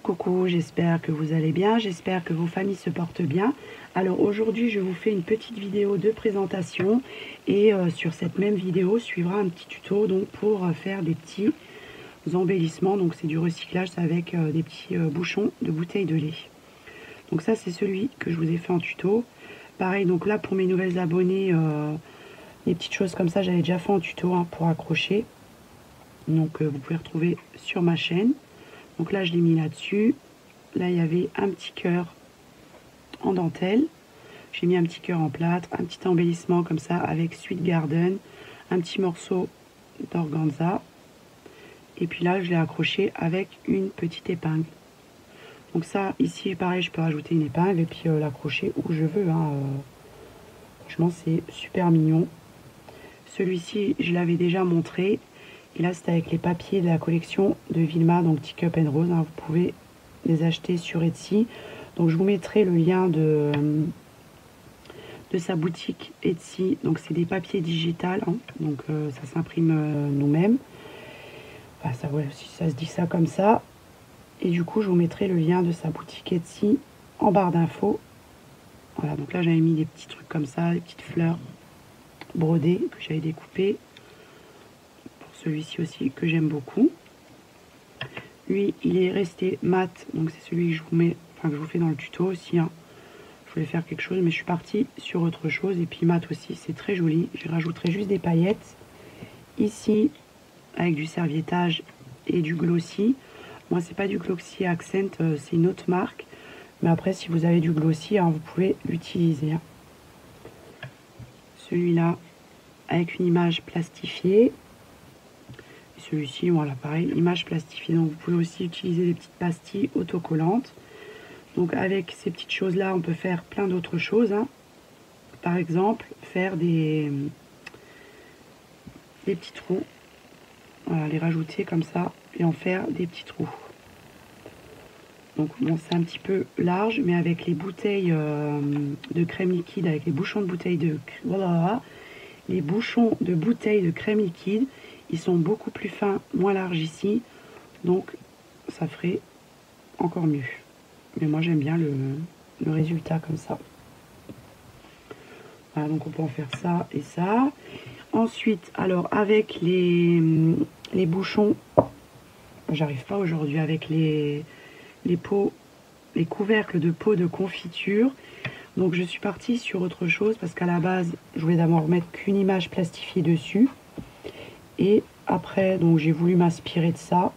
Coucou, j'espère que vous allez bien, j'espère que vos familles se portent bien. Alors aujourd'hui, je vous fais une petite vidéo de présentation et sur cette même vidéo suivra un petit tuto donc pour faire des petits embellissements. Donc c'est du recyclage avec des petits bouchons de bouteilles de lait. Donc ça c'est celui que je vous ai fait en tuto. Pareil, donc là pour mes nouvelles abonnées, des petites choses comme ça, j'avais déjà fait en tuto pour accrocher. Donc vous pouvez retrouver sur ma chaîne. Donc là, je l'ai mis là-dessus. Là, il y avait un petit cœur en dentelle. J'ai mis un petit cœur en plâtre, un petit embellissement comme ça avec Sweet Garden, un petit morceau d'organza. Et puis là, je l'ai accroché avec une petite épingle. Donc ça, ici, pareil, je peux rajouter une épingle et puis l'accrocher où je veux. Franchement, c'est super mignon. Celui-ci, je l'avais déjà montré. Et là, c'est avec les papiers de la collection de Vilma, donc Teacup & Rose. Vous pouvez les acheter sur Etsy. Donc, je vous mettrai le lien de sa boutique Etsy. Donc, c'est des papiers digitales. Donc, ça s'imprime nous-mêmes. Enfin, ça se dit ça comme ça. Et du coup, je vous mettrai le lien de sa boutique Etsy en barre d'infos. Voilà, donc là, j'avais mis des petits trucs comme ça, des petites fleurs brodées que j'avais découpées. Celui-ci aussi que j'aime beaucoup. Lui, il est resté mat, donc c'est celui que je vous mets, que je vous fais dans le tuto aussi. Je voulais faire quelque chose, mais je suis partie sur autre chose. Et puis mat aussi, c'est très joli. Je rajouterai juste des paillettes ici avec du serviettage et du glossy. Moi, c'est pas du glossy Accent, c'est une autre marque. Mais après, si vous avez du glossy, vous pouvez l'utiliser. Celui-là avec une image plastifiée. Celui-ci, voilà, pareil, image plastifiée. Donc, vous pouvez aussi utiliser des petites pastilles autocollantes. Donc, avec ces petites choses-là, on peut faire plein d'autres choses. Par exemple, faire des petits trous. Voilà, les rajouter comme ça et en faire des petits trous. Donc, bon, c'est un petit peu large, mais avec les bouteilles de crème liquide, avec les bouchons de bouteilles de... Voilà, les bouchons de bouteilles de crème liquide, ils sont beaucoup plus fins, moins larges ici. Donc, ça ferait encore mieux. Mais moi, j'aime bien le résultat comme ça. Voilà, donc on peut en faire ça et ça. Ensuite, alors, avec les bouchons, j'arrive pas aujourd'hui, avec les pots, les couvercles de pots de confiture. Donc, je suis partie sur autre chose parce qu'à la base, je voulais d'abord mettre qu'une image plastifiée dessus. Et après, donc j'ai voulu m'inspirer de ça.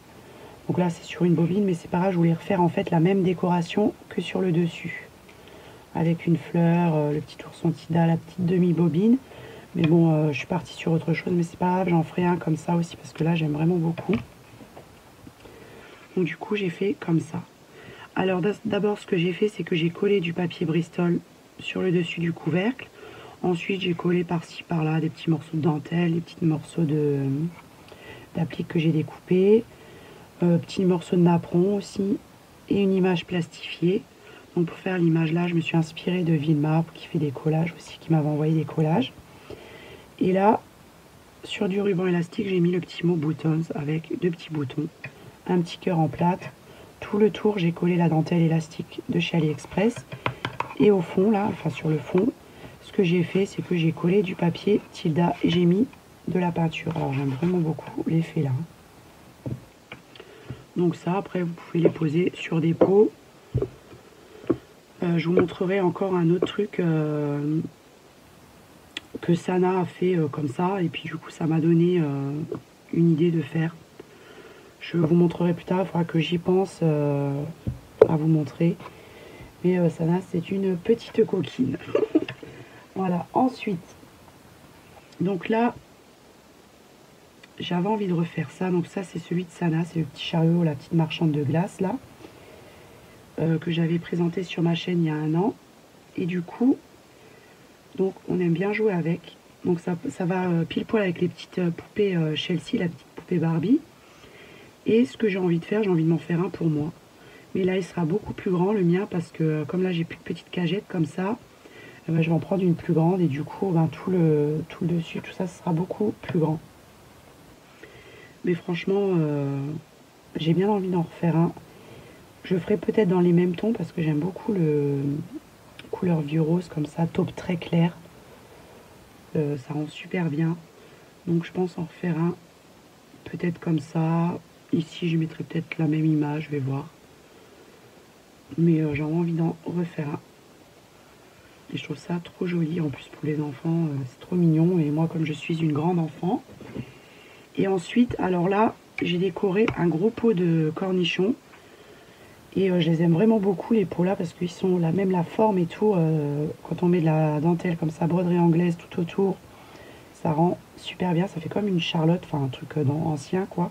Donc là, c'est sur une bobine, mais c'est pas grave, je voulais refaire en fait la même décoration que sur le dessus. Avec une fleur, le petit ourson Tida, la petite demi-bobine. Mais bon, je suis partie sur autre chose, mais c'est pas grave, j'en ferai un comme ça aussi, parce que là, j'aime vraiment beaucoup. Donc du coup, j'ai fait comme ça. Alors d'abord, ce que j'ai fait, c'est que j'ai collé du papier Bristol sur le dessus du couvercle. Ensuite, j'ai collé par-ci, par-là, des petits morceaux de dentelle, des petits morceaux d'applique que j'ai découpé, petits morceaux de napperon aussi, et une image plastifiée. Donc pour faire l'image là, je me suis inspirée de Vilma, qui fait des collages aussi, qui m'avait envoyé des collages. Et là, sur du ruban élastique, j'ai mis le petit mot buttons avec deux petits boutons, un petit cœur en plâtre. Tout le tour, j'ai collé la dentelle élastique de chez AliExpress. Et au fond, là, enfin sur le fond, ce que j'ai fait, c'est que j'ai collé du papier Tilda et j'ai mis de la peinture. Alors j'aime vraiment beaucoup l'effet là. Donc ça, après, vous pouvez les poser sur des pots. Je vous montrerai encore un autre truc que Sana a fait comme ça. Et puis du coup, ça m'a donné une idée de faire. Je vous montrerai plus tard, il faudra que j'y pense à vous montrer. Mais Sana, c'est une petite coquine. Voilà, ensuite, donc là, j'avais envie de refaire ça. Donc ça, c'est celui de Sana, c'est le petit chariot, la petite marchande de glace, là, que j'avais présenté sur ma chaîne il y a 1 an. Et du coup, donc on aime bien jouer avec. Donc ça va pile poil avec les petites poupées Chelsea, la petite poupée Barbie. Et ce que j'ai envie de faire, j'ai envie de m'en faire un pour moi. Mais là, il sera beaucoup plus grand, le mien, parce que comme là, j'ai plus de petites cagettes comme ça, je vais en prendre une plus grande. Et du coup, tout le dessus, tout ça, ce sera beaucoup plus grand. Mais franchement, j'ai bien envie d'en refaire un. Je ferai peut-être dans les mêmes tons parce que j'aime beaucoup le couleur vieux rose comme ça, taupe très clair. Ça rend super bien. Donc je pense en refaire un peut-être comme ça. Ici je mettrai peut-être la même image, je vais voir. Mais j'ai envie d'en refaire un. Et je trouve ça trop joli en plus pour les enfants, c'est trop mignon. Et moi comme je suis une grande enfant. Et ensuite, alors là, j'ai décoré un gros pot de cornichons. Et je les aime vraiment beaucoup les pots là parce qu'ils sont même la forme et tout. Quand on met de la dentelle comme ça, broderie anglaise tout autour, ça rend super bien. Ça fait comme une charlotte, enfin un truc ancien quoi.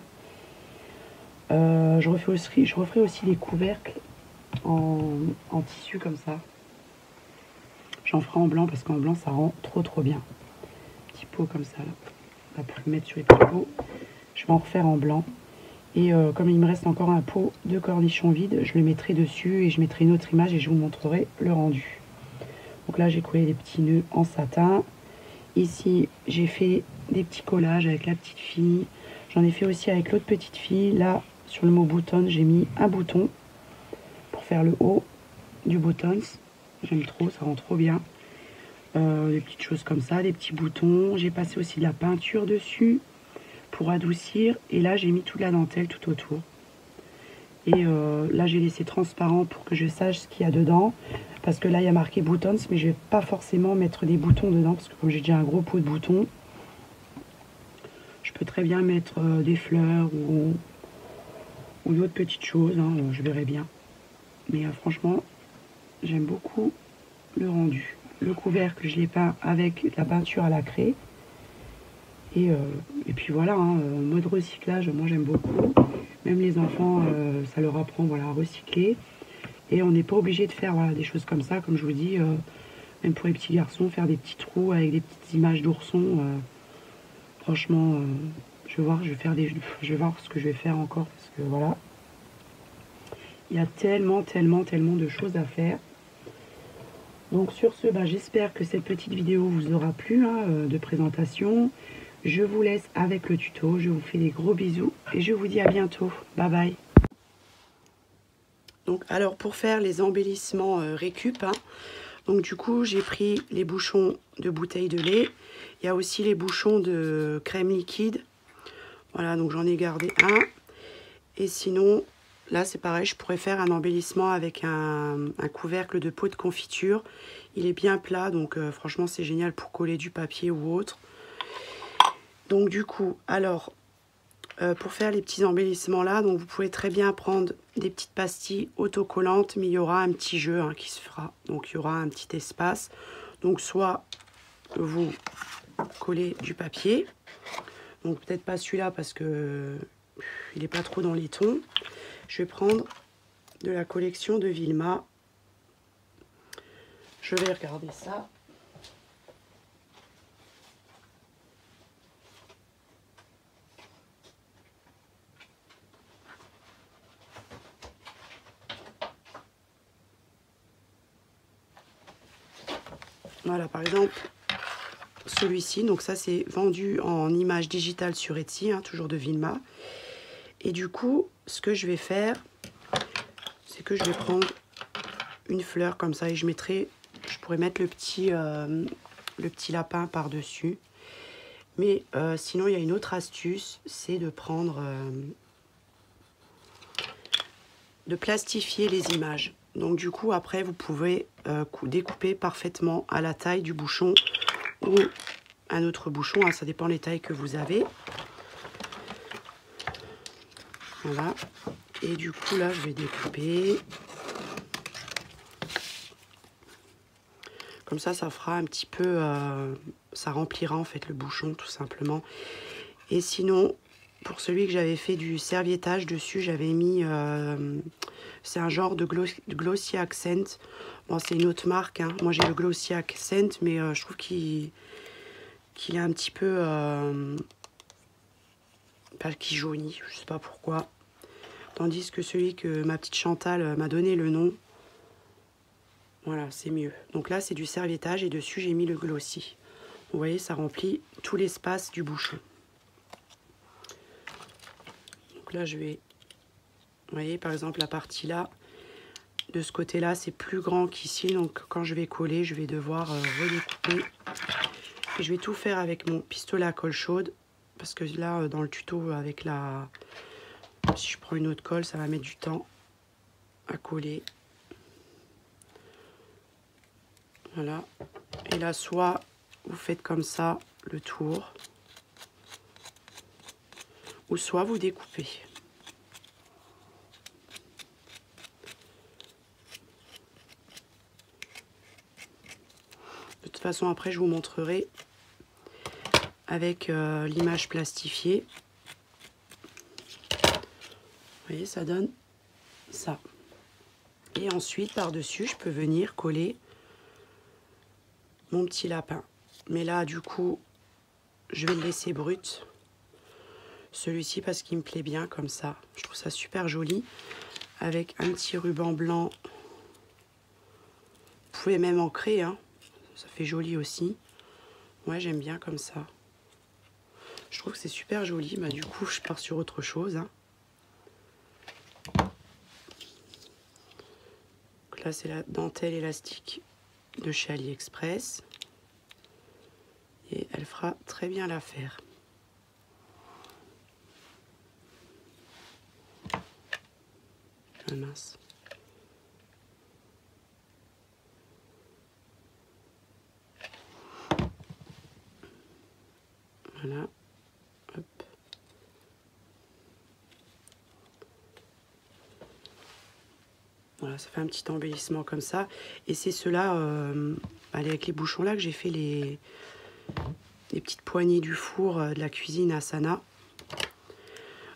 Je referai aussi des couvercles en tissu comme ça. J'en ferai en blanc parce qu'en blanc ça rend trop bien. Petit pot comme ça là. On va pouvoir le mettre sur les petits pots. Je vais en refaire en blanc. Et comme il me reste encore un pot de cornichons vides, je le mettrai dessus et je mettrai une autre image et je vous montrerai le rendu. Donc là j'ai collé des petits nœuds en satin. Ici j'ai fait des petits collages avec la petite fille. J'en ai fait aussi avec l'autre petite fille. Là sur le mot bouton j'ai mis un bouton pour faire le haut du buttons. J'aime trop, ça rend trop bien. Des petites choses comme ça, des petits boutons. J'ai passé aussi de la peinture dessus pour adoucir. Et là, j'ai mis toute la dentelle tout autour. Et là, j'ai laissé transparent pour que je sache ce qu'il y a dedans. Parce que là, il y a marqué buttons, mais je vais pas forcément mettre des boutons dedans. Parce que comme j'ai déjà un gros pot de boutons, je peux très bien mettre des fleurs ou d'autres petites choses. Hein, je verrai bien. Mais franchement, j'aime beaucoup le rendu. Le couvercle, je l'ai peint avec de la peinture à la craie. Et puis voilà, hein, mode recyclage, moi j'aime beaucoup. Même les enfants, ça leur apprend voilà, à recycler. Et on n'est pas obligé de faire voilà, des choses comme ça, comme je vous dis. Même pour les petits garçons, faire des petits trous avec des petites images d'oursons. Franchement, je vais voir, je vais voir ce que je vais faire encore. Parce que voilà, il y a tellement de choses à faire. Donc sur ce, j'espère que cette petite vidéo vous aura plu hein, de présentation. Je vous laisse avec le tuto. Je vous fais des gros bisous et je vous dis à bientôt. Bye bye. Donc alors pour faire les embellissements récup, hein, donc du coup j'ai pris les bouchons de bouteilles de lait. Il y a aussi les bouchons de crème liquide. Voilà, donc j'en ai gardé un. Et sinon, là c'est pareil, je pourrais faire un embellissement avec un couvercle de pot de confiture. Il est bien plat, donc franchement c'est génial pour coller du papier ou autre. Donc du coup, alors, pour faire les petits embellissements là, donc vous pouvez très bien prendre des petites pastilles autocollantes, mais il y aura un petit jeu hein, qui se fera. Donc il y aura un petit espace. Donc soit vous collez du papier, donc peut-être pas celui-là parce que il n'est pas trop dans les tons. Je vais prendre de la collection de Vilma. Je vais regarder ça. Voilà, par exemple, celui-ci. Donc ça, c'est vendu en image digitale sur Etsy, hein, toujours de Vilma. Et du coup, ce que je vais faire, c'est que je vais prendre une fleur comme ça et je pourrais mettre le petit lapin par-dessus. Mais sinon, il y a une autre astuce, c'est de prendre, de plastifier les images. Donc du coup, après, vous pouvez découper parfaitement à la taille du bouchon ou un autre bouchon, hein, ça dépend des tailles que vous avez. Voilà. Et du coup, là, je vais découper. Comme ça fera un petit peu... ça remplira en fait le bouchon, tout simplement. Et sinon, pour celui que j'avais fait du serviettage dessus, j'avais mis... c'est un genre de Glossy Accent. Bon, c'est une autre marque. Hein. Moi, j'ai le Glossy Accent, mais je trouve qu'il est un petit peu... qui jaunit, je sais pas pourquoi. Tandis que celui que ma petite Chantal m'a donné le nom, voilà, c'est mieux. Donc là, c'est du serviettage et dessus, j'ai mis le glossy. Vous voyez, ça remplit tout l'espace du bouchon. Donc là, je vais... Vous voyez, par exemple, la partie là, de ce côté-là, c'est plus grand qu'ici. Donc quand je vais coller, je vais devoir redécouper. Et je vais tout faire avec mon pistolet à colle chaude. Parce que là, dans le tuto, avec la... si je prends une autre colle, ça va mettre du temps à coller. Voilà. Et là, soit vous faites comme ça, le tour. Ou soit vous découpez. De toute façon, après, je vous montrerai avec l'image plastifiée. Vous voyez, ça donne ça. Et ensuite, par-dessus, je peux venir coller mon petit lapin. Mais là, du coup, je vais le laisser brut. Celui-ci, parce qu'il me plaît bien comme ça. Je trouve ça super joli. Avec un petit ruban blanc. Vous pouvez même en créer, hein. Ça fait joli aussi. Ouais, j'aime bien comme ça. Je trouve que c'est super joli. Bah, du coup, je pars sur autre chose, hein. Donc là, c'est la dentelle élastique de chez AliExpress. Et elle fera très bien l'affaire. Ah mince. Voilà. Hop. Voilà, ça fait un petit embellissement comme ça. Et c'est cela, avec les bouchons là, que j'ai fait les petites poignées du four de la cuisine Asana.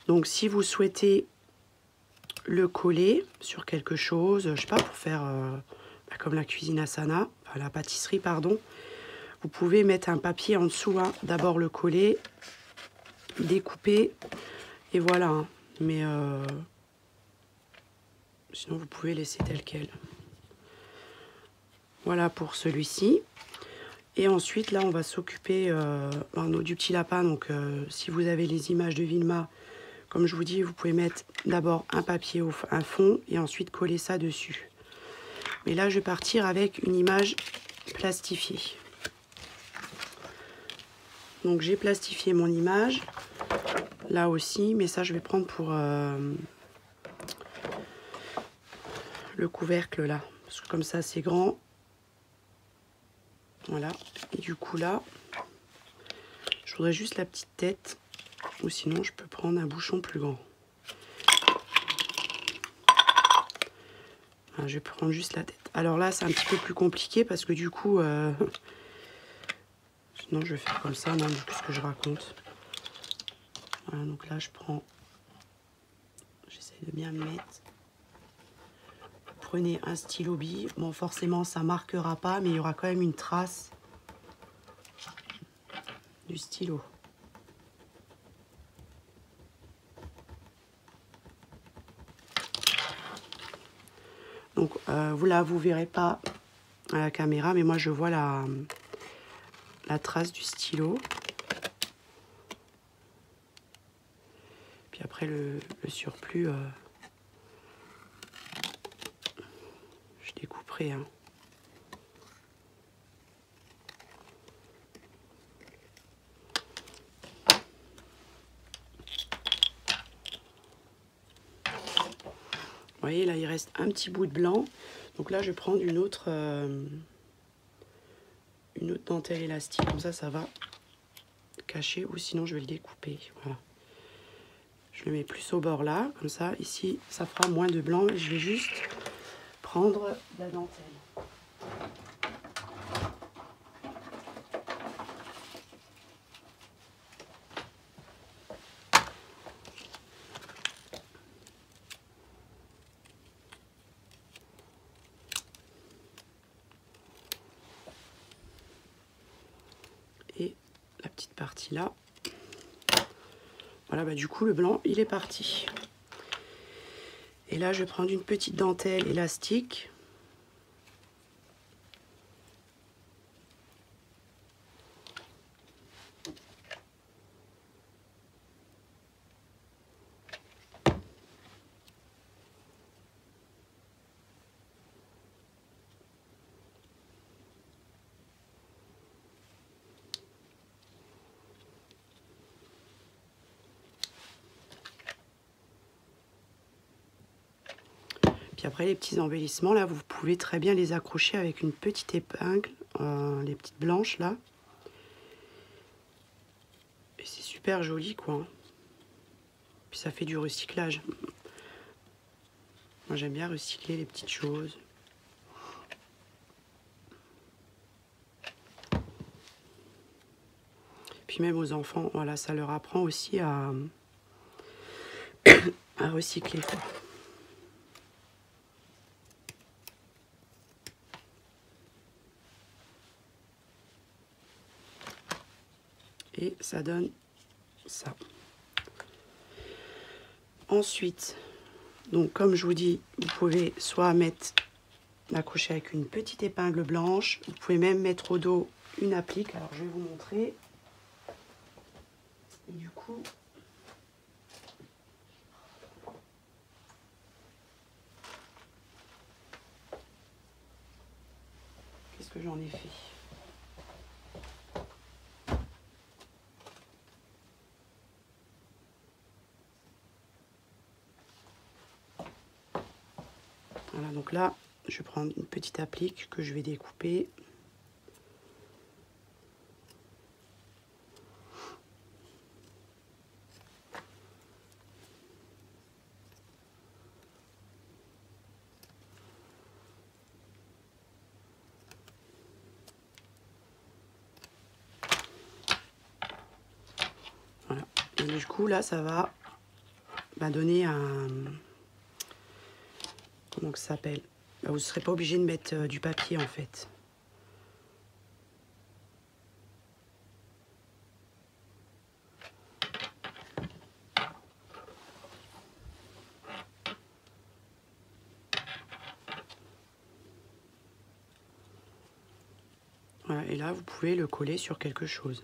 Donc si vous souhaitez le coller sur quelque chose, je sais pas, pour faire comme la cuisine Asana, enfin la pâtisserie, pardon, vous pouvez mettre un papier en dessous, hein. D'abord le coller, découper, et voilà, hein. Mais sinon vous pouvez laisser tel quel. Voilà pour celui-ci. Et ensuite là on va s'occuper du petit lapin. Donc si vous avez les images de Vilma, comme je vous dis, vous pouvez mettre d'abord un papier, un fond, et ensuite coller ça dessus. Mais là je vais partir avec une image plastifiée. Donc j'ai plastifié mon image là aussi, mais ça je vais prendre pour le couvercle là, parce que comme ça c'est grand. Voilà, et du coup là je voudrais juste la petite tête, ou sinon je peux prendre un bouchon plus grand. Voilà, je vais prendre juste la tête. Alors là c'est un petit peu plus compliqué parce que du coup sinon je vais faire comme ça. Non, qu'est-ce que je raconte. Voilà, donc là je prends, j'essaie de bien me mettre. Prenez un stylo bille. Bon, forcément ça marquera pas, mais il y aura quand même une trace du stylo. Donc vous verrez pas à la caméra, mais moi je vois la trace du stylo. Puis après le surplus, je découperai, hein. Vous voyez, là il reste un petit bout de blanc. Donc là je vais prendre une autre dentelle élastique. Comme ça va cacher, ou sinon je vais le découper. Voilà. Je le mets plus au bord là, comme ça. Ici ça fera moins de blanc. Je vais juste prendre la dentelle. Et la petite partie là. Voilà, bah du coup le blanc il est parti. Et là je vais prendre une petite dentelle élastique. Puis après, les petits embellissements, là, vous pouvez très bien les accrocher avec une petite épingle, les petites blanches, là. Et c'est super joli, quoi. Puis ça fait du recyclage. Moi, j'aime bien recycler les petites choses. Puis même aux enfants, voilà, ça leur apprend aussi à recycler, quoi. Et ça donne ça. Ensuite, donc comme je vous dis, vous pouvez soit l'accrocher avec une petite épingle blanche, vous pouvez même mettre au dos une applique. Alors je vais vous montrer. Et du coup, qu'est-ce que j'en ai fait? Voilà, donc là, je vais prendre une petite applique que je vais découper. Voilà. Et du coup, là, ça va donner un... Comment que ça s'appelle? Vous ne serez pas obligé de mettre du papier, en fait. Voilà, et là, vous pouvez le coller sur quelque chose.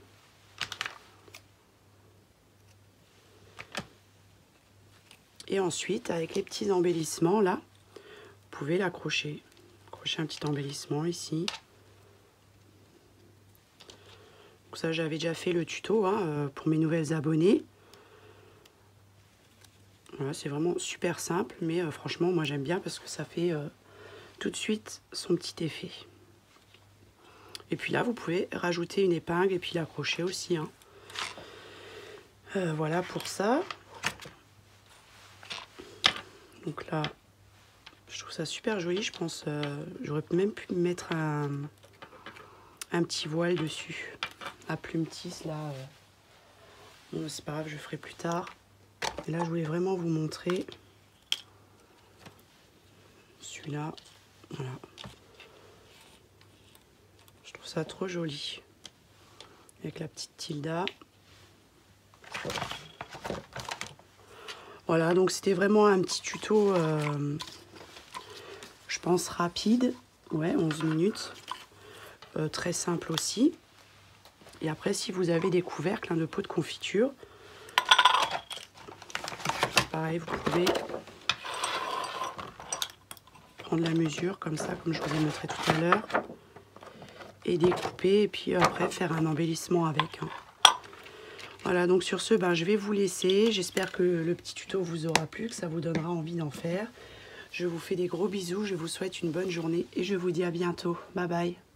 Et ensuite, avec les petits embellissements, là, vous pouvez l'accrocher. Accrocher un petit embellissement ici. Donc ça, j'avais déjà fait le tuto pour mes nouvelles abonnées. Voilà, c'est vraiment super simple, mais franchement, moi j'aime bien parce que ça fait tout de suite son petit effet. Et puis là, vous pouvez rajouter une épingle et puis l'accrocher aussi. Voilà pour ça. Donc là, je trouve ça super joli. Je pense j'aurais même pu mettre un petit voile dessus. À plume tisse, là. Bon, c'est pas grave, je ferai plus tard. Et là, je voulais vraiment vous montrer celui-là. Voilà. Je trouve ça trop joli. Avec la petite tilda. Voilà, donc c'était vraiment un petit tuto, je pense, rapide. Ouais, 11 minutes. Très simple aussi. Et après, si vous avez des couvercles de pot de confiture, pareil, vous pouvez prendre la mesure comme ça, comme je vous ai montré tout à l'heure, et découper, et puis après faire un embellissement avec. Voilà, donc sur ce, je vais vous laisser. J'espère que le petit tuto vous aura plu, que ça vous donnera envie d'en faire. Je vous fais des gros bisous, je vous souhaite une bonne journée et je vous dis à bientôt. Bye bye.